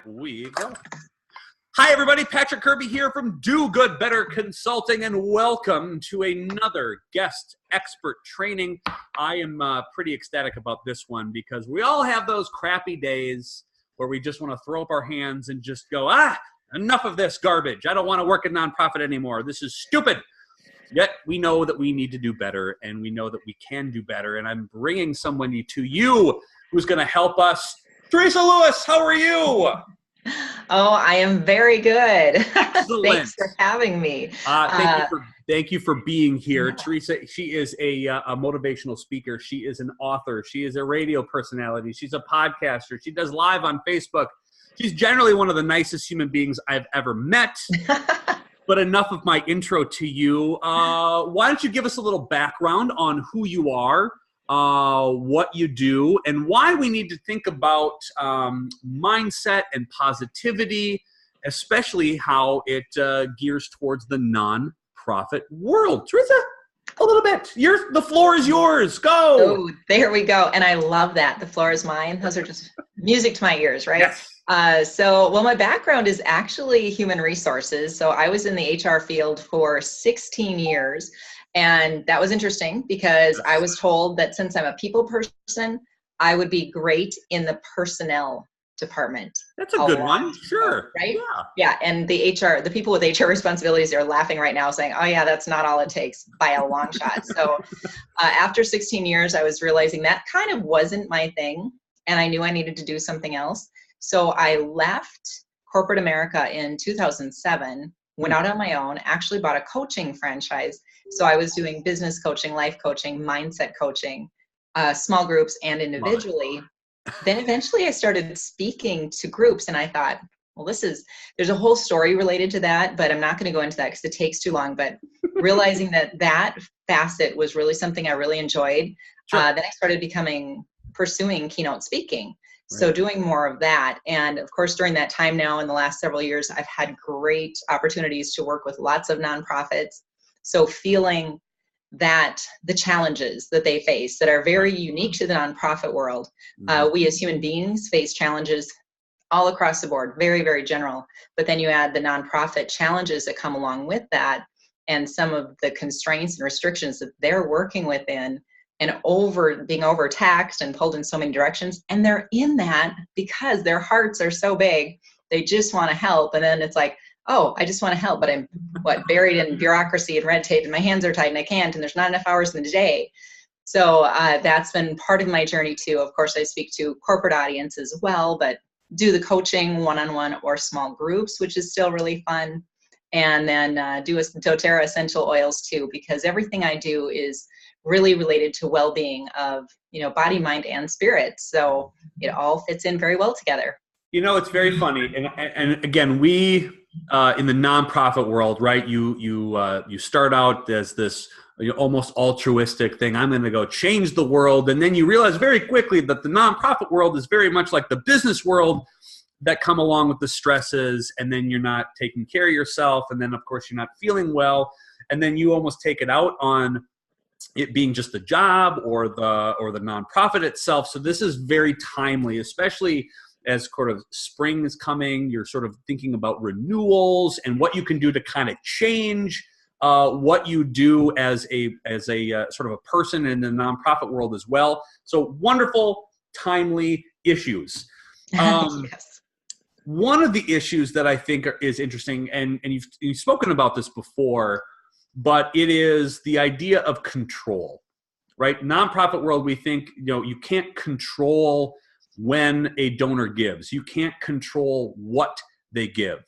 We go. Hi, everybody. Patrick Kirby here from Do Good Better Consulting, and welcome to another guest expert training. I am pretty ecstatic about this one because we all have those crappy days where we just want to throw up our hands and just go, enough of this garbage. I don't want to work in nonprofit anymore. This is stupid. Yet we know that we need to do better, and we know that we can do better. And I'm bringing someone to you who's going to help us. Teresa Lewis, how are you? Oh, I am very good. Excellent. Thanks for having me. Thank you for being here. Yeah. Teresa, she is a motivational speaker. She is an author. She is a radio personality. She's a podcaster. She does live on Facebook. She's generally one of the nicest human beings I've ever met. But enough of my intro to you. Why don't you give us a little background on who you are, what you do, and why we need to think about mindset and positivity, especially how it gears towards the nonprofit world. Teresa, a little bit. The floor is yours. Go. Oh, there we go. And I love that. The floor is mine. Those are just music to my ears, right? Yes. My background is actually human resources. So I was in the HR field for 16 years. And that was interesting because I was told that since I'm a people person, I would be great in the personnel department. That's a good one. Sure. Right? Yeah. And the people with HR responsibilities are laughing right now saying, oh yeah, that's not all it takes by a long shot. So after 16 years, I was realizing that kind of wasn't my thing. And I knew I needed to do something else. So I left corporate America in 2007, went out on my own, actually bought a coaching franchise. So I was doing business coaching, life coaching, mindset coaching, small groups and individually. Then eventually I started speaking to groups and I thought, well, there's a whole story related to that, but I'm not going to go into that because it takes too long. But realizing that facet was really something I really enjoyed. Sure. Then I started pursuing keynote speaking. So doing more of that. And of course, during that time now, in the last several years, I've had great opportunities to work with lots of nonprofits. So feeling that the challenges that they face that are very unique to the nonprofit world, we as human beings face challenges all across the board, very, very general. But then you add the nonprofit challenges that come along with that and some of the constraints and restrictions that they're working within, and being overtaxed and pulled in so many directions. And they're in that because their hearts are so big. They just want to help. And then it's like, oh, I just want to help, but I'm buried in bureaucracy and red tape and my hands are tied and I can't, and there's not enough hours in the day. So that's been part of my journey too. Of course, I speak to corporate audience as well, but do the coaching one-on-one or small groups, which is still really fun. And then do doTERRA essential oils too, because everything I do is really related to well-being of, body, mind, and spirit. So it all fits in very well together. It's very funny. And again, we, in the nonprofit world, right? You start out as this almost altruistic thing. I'm going to go change the world. And then you realize very quickly that the nonprofit world is very much like the business world that come along with the stresses. And then you're not taking care of yourself. And then of course you're not feeling well. And then you almost take it out on it being just the job or the nonprofit itself. So this is very timely, especially as sort of spring is coming. You're sort of thinking about renewals and what you can do to kind of change what you do as a sort of a person in the nonprofit world as well. So wonderful, timely issues. Yes. One of the issues that I think is interesting, and you've spoken about this before, but it is the idea of control, right? Nonprofit world, we think, you can't control when a donor gives. You can't control what they give,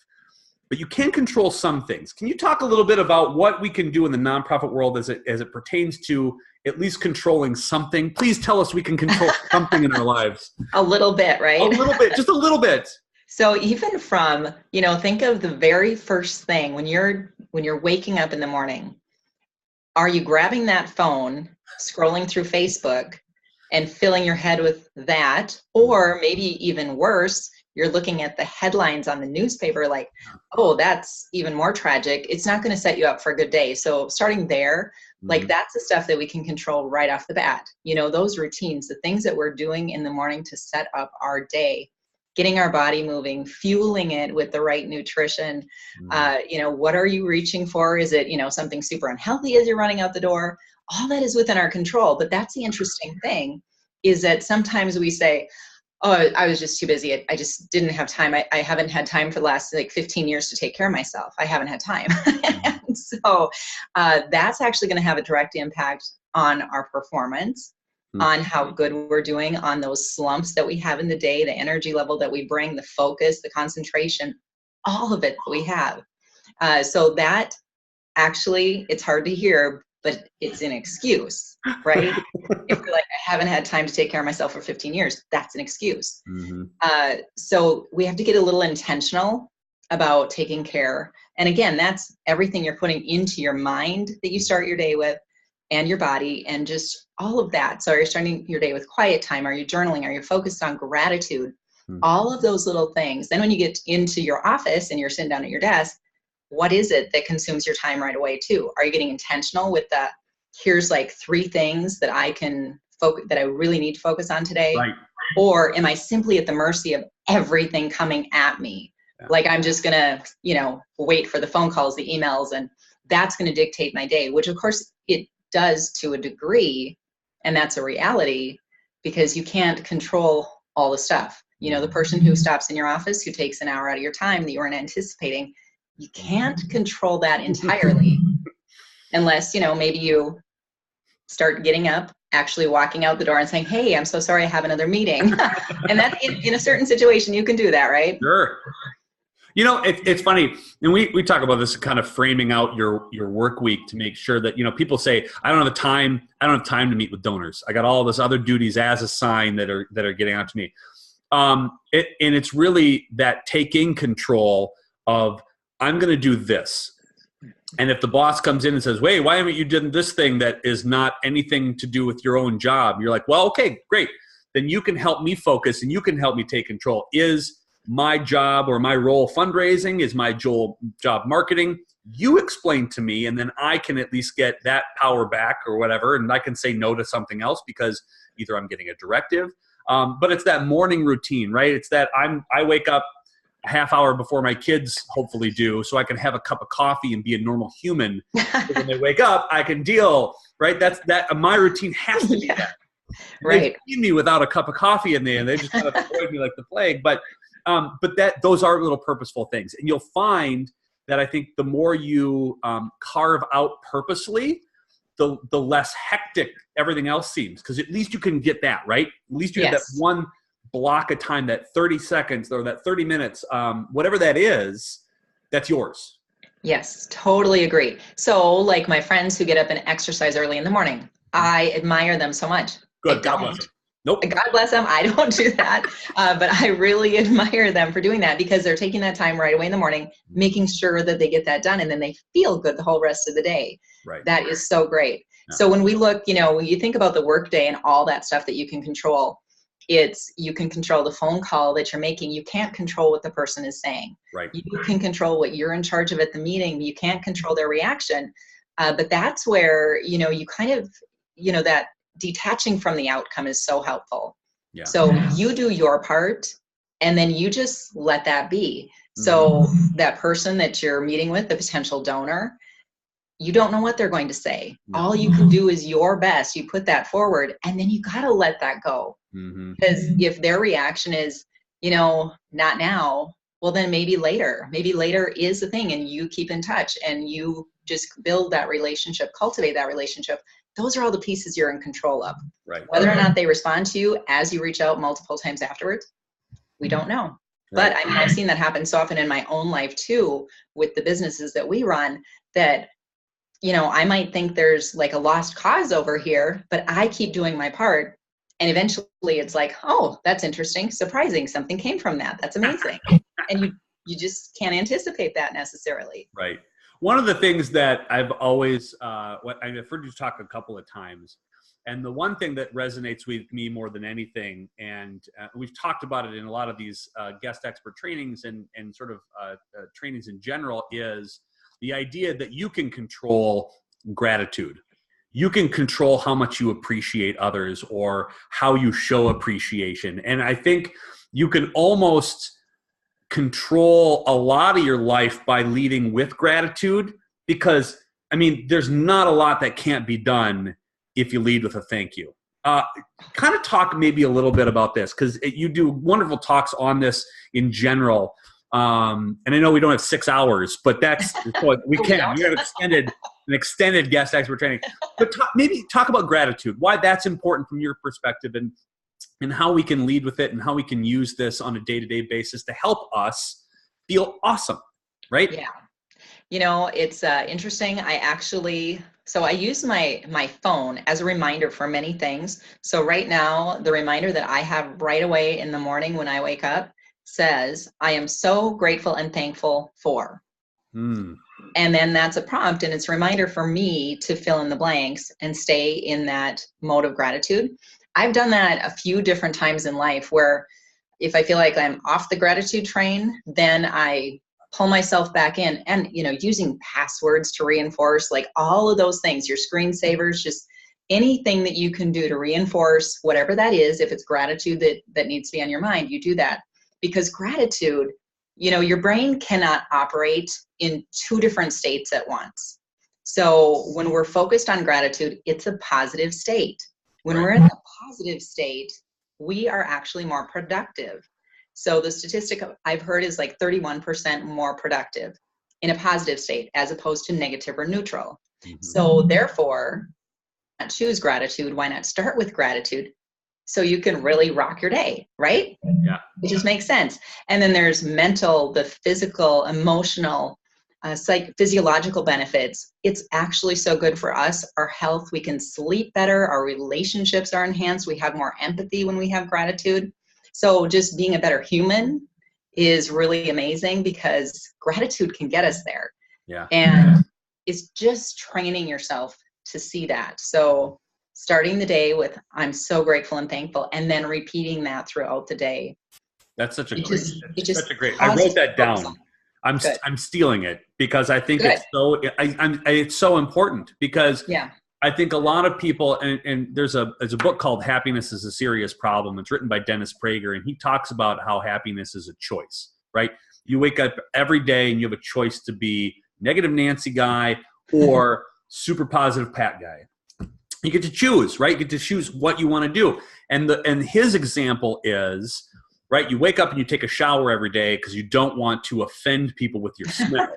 but you can control some things. Can you talk a little bit about what we can do in the nonprofit world as it pertains to at least controlling something? Please tell us we can control something in our lives. A little bit, right? A little bit, just a little bit. So even from, think of the very first thing when you're waking up in the morning, are you grabbing that phone, scrolling through Facebook and filling your head with that? Or maybe even worse, you're looking at the headlines on the newspaper like, oh, that's even more tragic. It's not going to set you up for a good day. So starting there, like that's the stuff that we can control right off the bat. Those routines, the things that we're doing in the morning to set up our day, getting our body moving, fueling it with the right nutrition. What are you reaching for? Is it, something super unhealthy as you're running out the door? All that is within our control. But that's the interesting thing, is that sometimes we say, oh, I was just too busy. I just didn't have time. I haven't had time for the last 15 years to take care of myself. I haven't had time. And so that's actually going to have a direct impact on our performance, on how good we're doing, on those slumps that we have in the day, the energy level that we bring, the focus, the concentration, all of it that we have. So that actually, it's hard to hear, but it's an excuse, right? If you're like, I haven't had time to take care of myself for 15 years, that's an excuse. So we have to get a little intentional about taking care. And again, that's everything you're putting into your mind that you start your day with, and your body, and just all of that. So are you starting your day with quiet time? Are you journaling? Are you focused on gratitude? All of those little things. Then when you get into your office and you're sitting down at your desk, what is it that consumes your time right away too? Are you getting intentional with the, here's 3 things that I can focus, that I really need to focus on today? Right. Or am I simply at the mercy of everything coming at me? Yeah. I'm just gonna, wait for the phone calls, the emails, and that's gonna dictate my day, which of course it does to a degree. And that's a reality, because you can't control all the stuff. The person who stops in your office, who takes an hour out of your time that you weren't anticipating, you can't control that entirely unless, maybe you start getting up, actually walking out the door and saying, hey, I'm so sorry, I have another meeting. And that's in a certain situation, you can do that, right? Sure. It's funny, and we talk about this, kind of framing out your work week to make sure that, people say, I don't have time to meet with donors. I got all this other duties as assigned that are getting out to me. And it's really that taking control of, I'm going to do this. And if the boss comes in and says, wait, why haven't you done this thing that is not anything to do with your own job? You're like, well, okay, great. Then you can help me focus and you can help me take control. Is my job or my role fundraising? Is my job marketing? You explain to me, and then I can at least get that power back or whatever. And I can say no to something else because either I'm getting a directive. But it's that morning routine, right? It's that I wake up a half hour before my kids hopefully do, so I can have a cup of coffee and be a normal human. So when they wake up, I can deal, right? That's my routine has to be that. Right. They feed me without a cup of coffee in there, and they just kind of avoid me like the plague. But those are little purposeful things. And you'll find that I think the more you carve out purposely, the less hectic everything else seems, because at least you can get that, right? At least you have that one block of time, that 30 seconds or that 30 minutes, whatever that is, that's yours. Yes, totally agree. So my friends who get up and exercise early in the morning, I admire them so much. Good. God bless them. Nope. God bless them. I don't do that. But I really admire them for doing that, because they're taking that time right away in the morning, making sure that they get that done, and then they feel good the whole rest of the day. Right. That is so great. Yeah. So when we look, when you think about the workday and all that stuff that you can control, you can control the phone call that you're making. You can't control what the person is saying. Right. You can control what you're in charge of at the meeting. You can't control their reaction. But that's where, you kind of, that detaching from the outcome is so helpful. Yeah. So you do your part, and then you just let that be. Mm-hmm. So that person that you're meeting with, the potential donor, you don't know what they're going to say. No. All you can do is your best. You put that forward, and then you got to let that go. Mm-hmm. Because if their reaction is, not now, well, then maybe later is the thing, and you keep in touch and you just build that relationship, cultivate that relationship. Those are all the pieces you're in control of. Right. Whether or not they respond to you as you reach out multiple times afterwards, we don't know. Right. But I've seen that happen so often in my own life too, with the businesses that we run, that I might think there's a lost cause over here, but I keep doing my part. And eventually it's oh, that's interesting, surprising. Something came from that. That's amazing. And you just can't anticipate that necessarily. Right. One of the things that I've always, I've heard you talk a couple of times, and the one thing that resonates with me more than anything, and we've talked about it in a lot of these guest expert trainings and sort of trainings in general, is the idea that you can control gratitude. you can control how much you appreciate others or how you show appreciation. And I think you can almost control a lot of your life by leading with gratitude, because I mean, there's not a lot that can't be done if you lead with a thank you. Kind of talk maybe a little bit about this, because you do wonderful talks on this in general. And I know we don't have 6 hours, but that's what we can. We have an extended guest expert training. But maybe talk about gratitude, why that's important from your perspective, and how we can lead with it and how we can use this on a day-to-day basis to help us feel awesome, right? Yeah. It's interesting. I use my phone as a reminder for many things. So right now, the reminder that I have right away in the morning when I wake up says, I am so grateful and thankful for. And then that's a prompt, and it's a reminder for me to fill in the blanks and stay in that mode of gratitude. I've done that a few different times in life, where if I feel like I'm off the gratitude train, then I pull myself back in, and, using passwords to reinforce, like all of those things, your screensavers, just anything that you can do to reinforce whatever that is. If it's gratitude that needs to be on your mind, you do that, because gratitude, your brain cannot operate in two different states at once. So when we're focused on gratitude, it's a positive state. When we're in a positive state, we are actually more productive. So the statistic I've heard is like 31% more productive in a positive state as opposed to negative or neutral. So therefore, not choose gratitude. Why not start with gratitude so you can really rock your day, right? Yeah. It just makes sense. And then there's mental, the physical, emotional, physiological benefits. It's actually so good for us, our health. We can sleep better. Our relationships are enhanced. We have more empathy when we have gratitude. So just being a better human is really amazing, because gratitude can get us there. Yeah. And it's just training yourself to see that. So starting the day with, I'm so grateful and thankful, and then repeating that throughout the day. That's such a great, I wrote that down. I'm stealing it, because I think it's so important, because I think a lot of people, and there's a book called Happiness is a Serious Problem. It's written by Dennis Prager, and he talks about how happiness is a choice, right? You wake up every day and you have a choice to be negative Nancy guy or super positive Pat guy. You get to choose, right? You get to choose what you want to do. And his example is, right, you wake up and you take a shower every day because you don't want to offend people with your smell,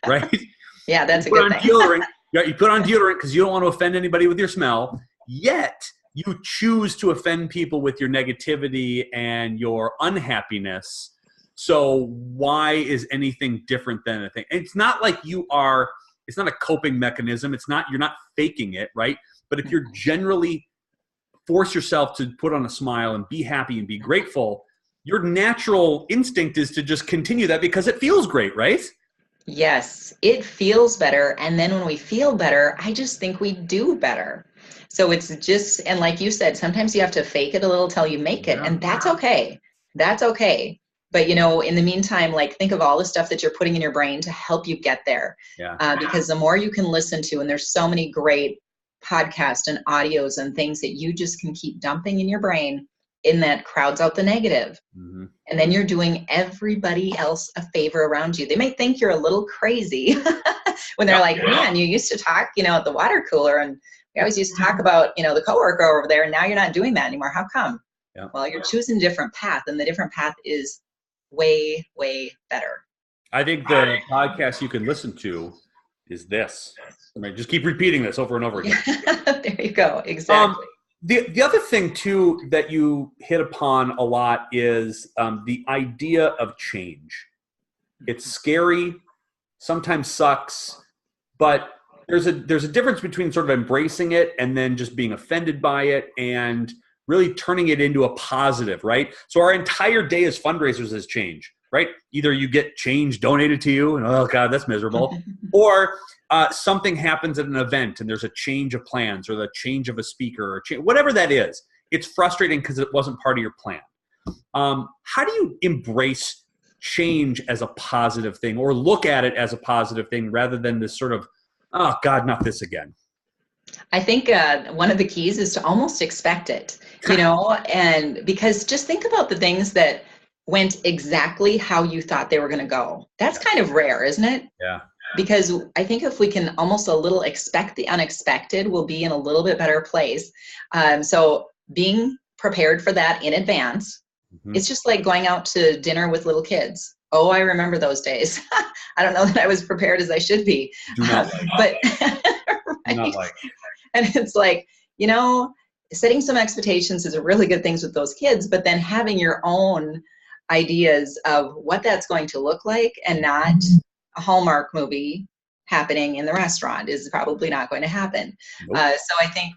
right? Yeah, that's a good thing. Deodorant. You put on deodorant because you don't want to offend anybody with your smell, yet you choose to offend people with your negativity and your unhappiness. So why is anything different than a thing? It's not like it's not a coping mechanism. You're not faking it, right? But if you're generally force yourself to put on a smile and be happy and be grateful, your natural instinct is to just continue that because it feels great, right? Yes, it feels better. And then when we feel better, I just think we do better. So it's just, and like you said, sometimes you have to fake it a little till you make it. And that's okay. That's okay. But, in the meantime, like, think of all the stuff that you're putting in your brain to help you get there. Because the more you can listen to, and there's so many great podcasts and audios and things that you just can keep dumping in your brain, in that crowds out the negative. And then you're doing everybody else a favor around you. They may think you're a little crazy when they're like, man, you used to talk, at the water cooler, and we always used to talk about, the coworker over there, and now you're not doing that anymore. How come? Well, you're choosing a different path, and the different path is way, way better. I think the podcast you can listen to is this. I mean, just keep repeating this over and over again. There you go. Exactly. The other thing, too, that you hit upon a lot is the idea of change. It's scary, sometimes sucks, but there's a difference between sort of embracing it and then just being offended by it and really turning it into a positive, right? So our entire day as fundraisers is change, right? Either you get change donated to you, and oh God, that's miserable, or something happens at an event and there's a change of plans or the change of a speaker or whatever that is. It's frustrating because it wasn't part of your plan. How do you embrace change as a positive thing, or look at it as a positive thing rather than this sort of, oh God, not this again? I think one of the keys is to almost expect it, you know, and because just think about the things that went exactly how you thought they were going to go. That's kind of rare, isn't it? Yeah. Because I think if we can almost a little expect the unexpected, we'll be in a little bit better place. So being prepared for that in advance, Mm-hmm. it's just like going out to dinner with little kids. Oh, I remember those days. I don't know that I was prepared as I should be, Do not like. but Do not right. like. And it's like, you know, setting some expectations is a really good thing with those kids, but then having your own ideas of what that's going to look like and not a Hallmark movie happening in the restaurant is probably not going to happen. Nope. So I think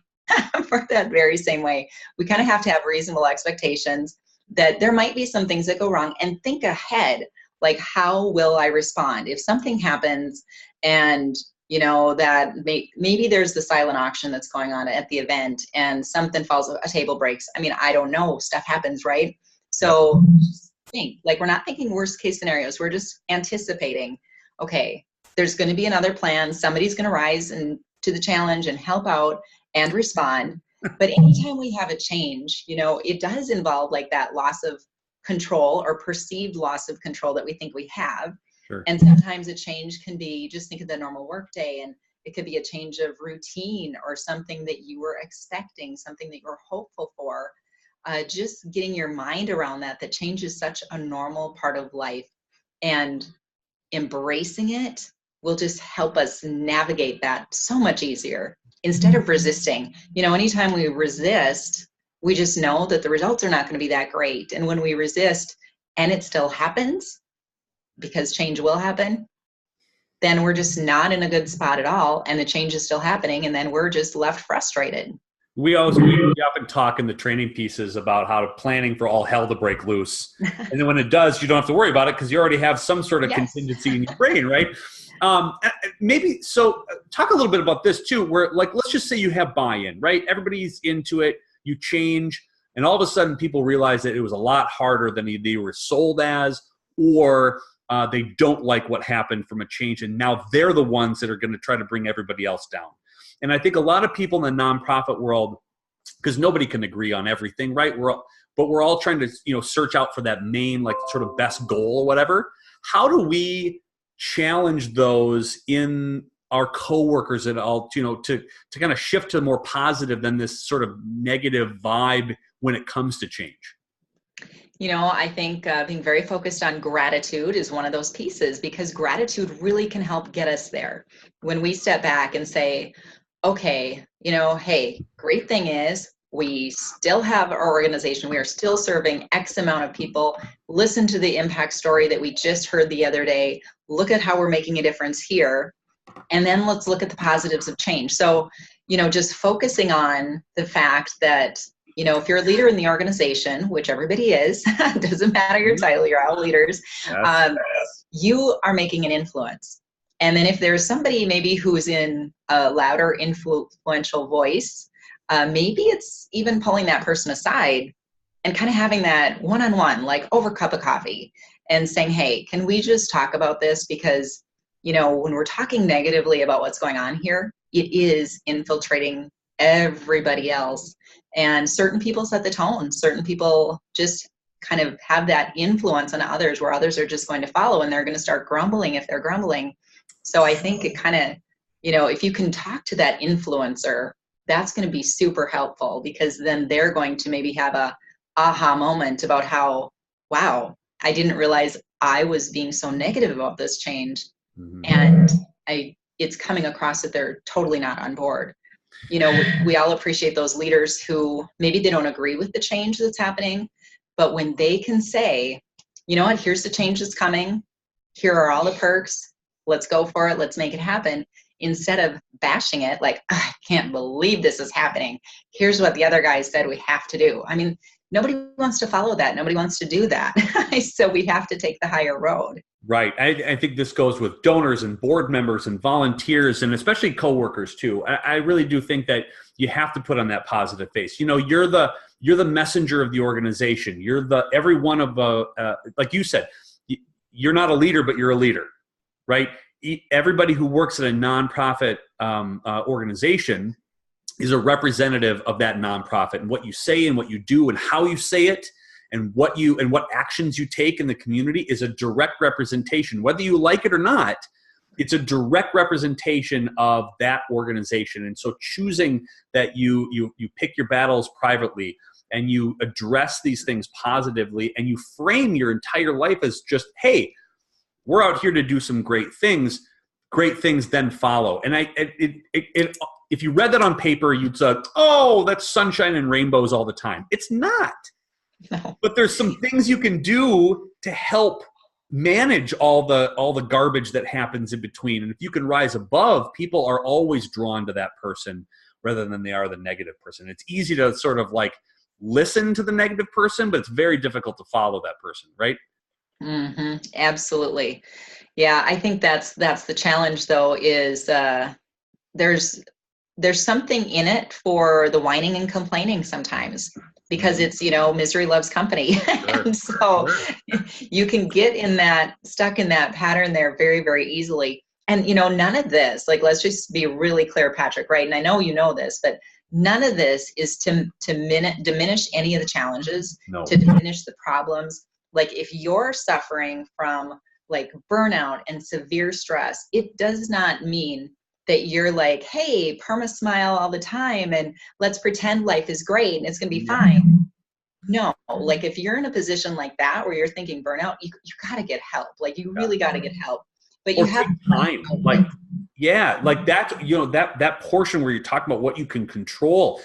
for that very same way, we kind of have to have reasonable expectations that there might be some things that go wrong and think ahead, like how will I respond if something happens and you know that maybe there's the silent auction that's going on at the event and something falls, a table breaks. I mean, I don't know, stuff happens, right? So think like we're not thinking worst case scenarios, we're just anticipating, okay, there's going to be another plan, somebody's going to rise and to the challenge and help out and respond. But anytime we have a change, you know, it does involve like that loss of control or perceived loss of control that we think we have. Sure. And sometimes a change can be, just think of the normal workday, and it could be a change of routine or something that you were expecting, something that you were hopeful for. Just getting your mind around that change is such a normal part of life, and embracing it will just help us navigate that so much easier instead of resisting. You know, anytime we resist, we just know that the results are not going to be that great. And when we resist and it still happens, because change will happen, then we're just not in a good spot at all. And the change is still happening. And then we're just left frustrated. We often talk in the training pieces about how planning for all hell to break loose. And then when it does, you don't have to worry about it because you already have some sort of contingency in your brain, right? Maybe, so talk a little bit about this too, where like, let's just say you have buy-in, right? Everybody's into it, you change, and all of a sudden people realize that it was a lot harder than they were sold as, or they don't like what happened from a change, and now they're the ones that are going to try to bring everybody else down. And I think a lot of people in the nonprofit world, because nobody can agree on everything, right? But we're all trying to, you know, search out for that main, like sort of best goal or whatever. How do we challenge those in our coworkers at all, you know, to kind of shift to more positive than this sort of negative vibe when it comes to change? You know, I think being very focused on gratitude is one of those pieces, because gratitude really can help get us there. When we step back and say, okay, you know, hey, great thing is we still have our organization. We are still serving X amount of people. Listen to the impact story that we just heard the other day. Look at how we're making a difference here. And then let's look at the positives of change. So, you know, just focusing on the fact that, you know, if you're a leader in the organization, which everybody is, doesn't matter your title, you're all leaders, you are making an influence. And then if there's somebody maybe who's in a louder, influential voice, maybe it's even pulling that person aside and kind of having that one-on-one, like over a cup of coffee, and saying, hey, can we just talk about this? Because, you know, when we're talking negatively about what's going on here, it is infiltrating everybody else. And certain people set the tone. Certain people just kind of have that influence on others, where others are just going to follow, and they're going to start grumbling if they're grumbling. So I think it kind of, you know, if you can talk to that influencer, that's going to be super helpful, because then they're going to maybe have a aha moment about how, wow, I didn't realize I was being so negative about this change. Mm-hmm. And it's coming across that they're totally not on board. You know, we all appreciate those leaders who maybe they don't agree with the change that's happening, but when they can say, you know what, here's the change that's coming, here are all the perks, let's go for it, let's make it happen, instead of bashing it like, I can't believe this is happening, here's what the other guys said we have to do. I mean, nobody wants to follow that. Nobody wants to do that. So we have to take the higher road. Right. I think this goes with donors and board members and volunteers, and especially coworkers too. I really do think that you have to put on that positive face. You know, you're the messenger of the organization. You're every one of like you said, you're not a leader, but you're a leader, right? Everybody who works at a nonprofit organization is a representative of that nonprofit, and what you say and what you do and how you say it and what actions you take in the community is a direct representation. Whether you like it or not, it's a direct representation of that organization. And so choosing that you pick your battles privately and you address these things positively and you frame your entire life as just, hey, we're out here to do some great things then follow. And if you read that on paper, you'd say, oh, that's sunshine and rainbows all the time. It's not. No. But there's some things you can do to help manage all the garbage that happens in between. And if you can rise above, people are always drawn to that person rather than they are the negative person. It's easy to sort of like listen to the negative person, but it's very difficult to follow that person, right? Mm-hmm. Absolutely. Yeah, I think that's the challenge though, is there's something in it for the whining and complaining sometimes, because it's, misery loves company. Sure, and so you can get stuck in that pattern there very, very easily. And, none of this, like, let's just be really clear, Patrick, right? And I know you know this, but none of this is to diminish any of the challenges, to diminish the problems. Like, if you're suffering from like burnout and severe stress, it does not mean that you're like, hey, perma smile all the time and let's pretend life is great and it's going to be fine. No, like if you're in a position like that where you're thinking burnout, you got to get help. Like you really got to get help. But you have time. Like, yeah, like that, that portion where you're talking about what you can control,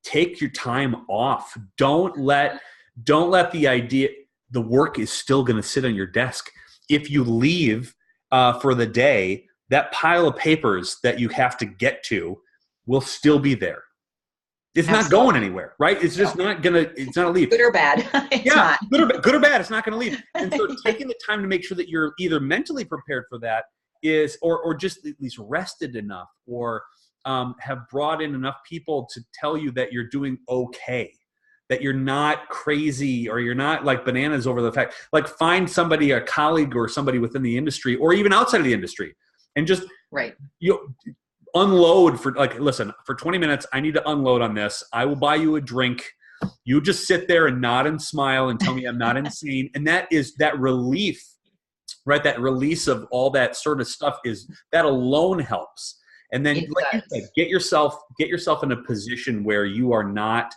take your time off. Don't let the idea, the work is still going to sit on your desk. If you leave for the day, that pile of papers that you have to get to will still be there. It's not going anywhere, right? It's just not it's not a leave. Good or bad. It's not. Good or bad, it's not going to leave. And so taking the time to make sure that you're either mentally prepared for that or just at least rested enough, or have brought in enough people to tell you that you're doing okay, that you're not crazy, or you're not like bananas over the fact, like find somebody, a colleague or somebody within the industry or even outside of the industry, and just unload for like, listen, for 20 minutes, I need to unload on this. I will buy you a drink. You just sit there and nod and smile and tell me I'm not insane. And that is that relief, right? That release of all that sort of stuff that alone helps. And then like you said, get yourself in a position where you are not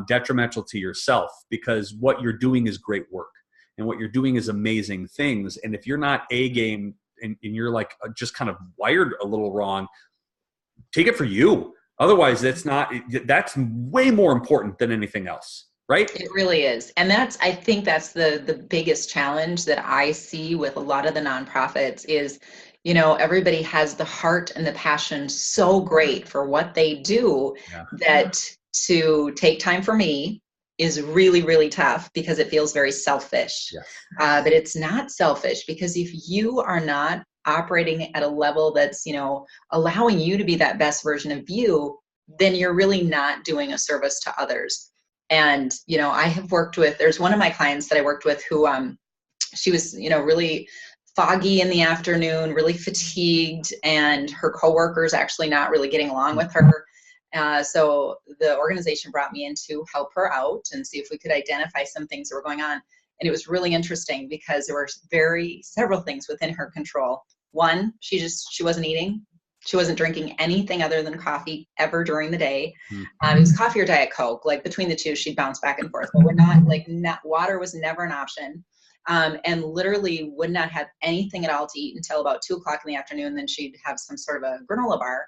detrimental to yourself, because what you're doing is great work and what you're doing is amazing things. And if you're not A game and you're like just kind of wired a little wrong, take it for you. Otherwise, that's way more important than anything else, right? It really is. And I think that's the biggest challenge that I see with a lot of the nonprofits is, everybody has the heart and the passion so great for what they do that to take time for me is really, really tough because it feels very selfish. Yes. But it's not selfish, because if you are not operating at a level that's, allowing you to be that best version of you, then you're really not doing a service to others. And, I have there's one of my clients that I worked with who, she was, really foggy in the afternoon, really fatigued, and her coworkers actually not really getting along with her. So the organization brought me in to help her out and see if we could identify some things that were going on. And it was really interesting because there were several things within her control. One, she wasn't eating. She wasn't drinking anything other than coffee ever during the day. It was coffee or Diet Coke. Like between the two, she'd bounce back and forth. But water was never an option. And literally would not have anything at all to eat until about 2:00 in the afternoon. Then she'd have some sort of a granola bar.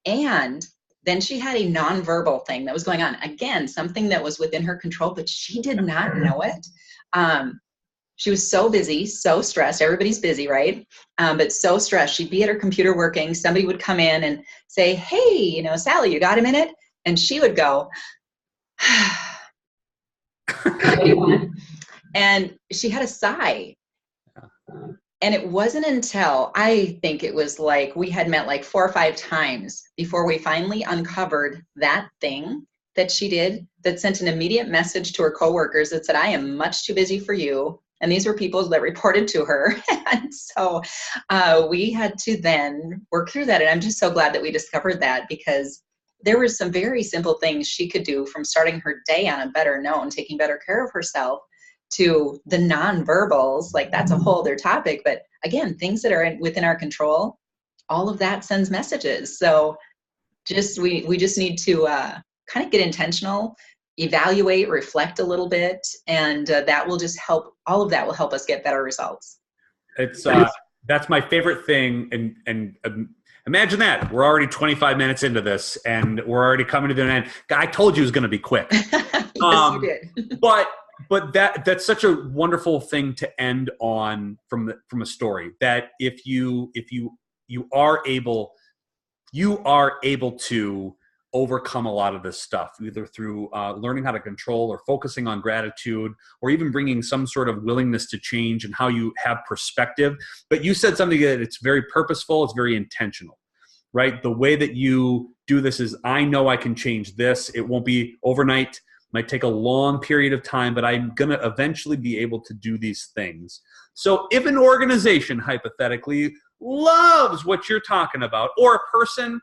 And then she had a nonverbal thing that was going on. Again, something that was within her control, but she did not know it. She was so busy, so stressed. Everybody's busy, right? But so stressed. She'd be at her computer working. Somebody would come in and say, hey, Sally, you got a minute? And she would go, what do you want? And she had a sigh. And it wasn't until, I think it was like we had met like 4 or 5 times before we finally uncovered that thing that she did that sent an immediate message to her coworkers that said, I am much too busy for you. And these were people that reported to her. And so we had to then work through that. And I'm just so glad that we discovered that, because there were some very simple things she could do, from starting her day on a better note and taking better care of herself, to the nonverbals. Like, that's a whole other topic. But again, things that are within our control, all of that sends messages. So we just need to kind of get intentional, evaluate, reflect a little bit, and that will just help. All of that will help us get better results. It's that's my favorite thing. And imagine that we're already 25 minutes into this, and we're already coming to the end. I told you it was going to be quick. Yes, you did. But that's such a wonderful thing to end on from a story, that if you are able to overcome a lot of this stuff, either through learning how to control, or focusing on gratitude, or even bringing some sort of willingness to change and how you have perspective. But you said something that it's very purposeful, it's very intentional, right? The way that you do this is, I know I can change this. It won't be overnight. Might take a long period of time, but I'm going to eventually be able to do these things. So if an organization hypothetically loves what you're talking about, or a person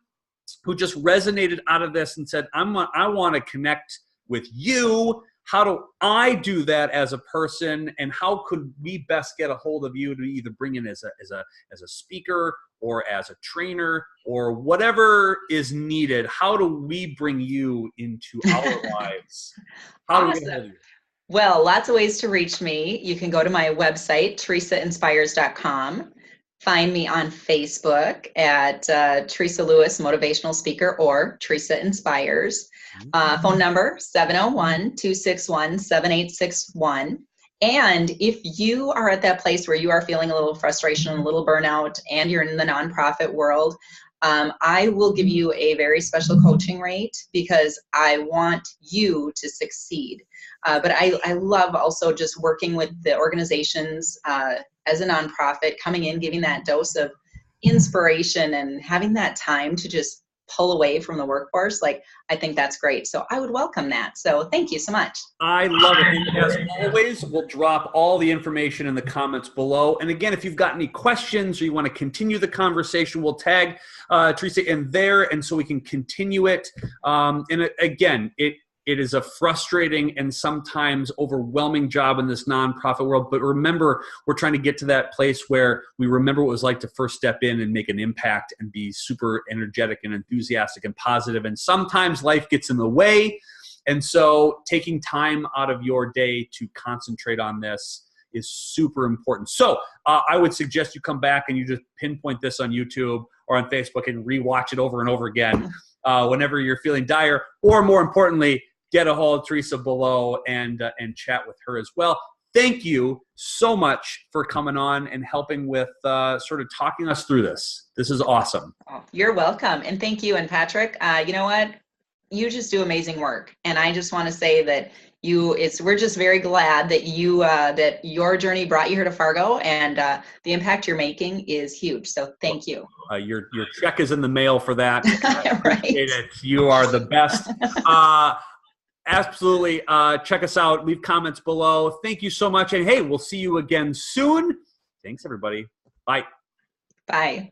who just resonated out of this and said, I want to connect with you, how do I do that as a person, and how could we best get a hold of you to either bring in as a speaker, or as a trainer, or whatever is needed? How do we bring you into our lives? How Awesome. do we get a hold of you? Well, lots of ways to reach me. You can go to my website, teresainspires.com. Find me on Facebook at Teresa Lewis, Motivational Speaker, or Teresa Inspires. Phone number, 701-261-7861. And if you are at that place where you are feeling a little frustration, a little burnout, and you're in the nonprofit world, I will give you a very special coaching rate, because I want you to succeed. But I love also just working with the organizations as a nonprofit, coming in, giving that dose of inspiration, and having that time to just pull away from the workforce. Like, I think that's great. So I would welcome that. So thank you so much. I love it. And as always, we'll drop all the information in the comments below. And again, if you've got any questions, or you want to continue the conversation, we'll tag Teresa in there, and so we can continue it. Again, it is a frustrating and sometimes overwhelming job in this nonprofit world. But remember, we're trying to get to that place where we remember what it was like to first step in and make an impact and be super energetic and enthusiastic and positive. And sometimes life gets in the way. And so taking time out of your day to concentrate on this is super important. So I would suggest you come back and you just pinpoint this on YouTube or on Facebook and rewatch it over and over again whenever you're feeling dire, or more importantly, get a hold of Teresa below and chat with her as well. Thank you so much for coming on and helping with sort of talking us through this. This is awesome. Oh, you're welcome. And thank you. And Patrick, you know what? You just do amazing work. And I just want to say that we're just very glad that that your journey brought you here to Fargo, and the impact you're making is huge. So thank you. Your check is in the mail for that. Right. Appreciate it. You are the best. Absolutely. Check us out. Leave comments below. Thank you so much. And hey, we'll see you again soon. Thanks, everybody. Bye. Bye.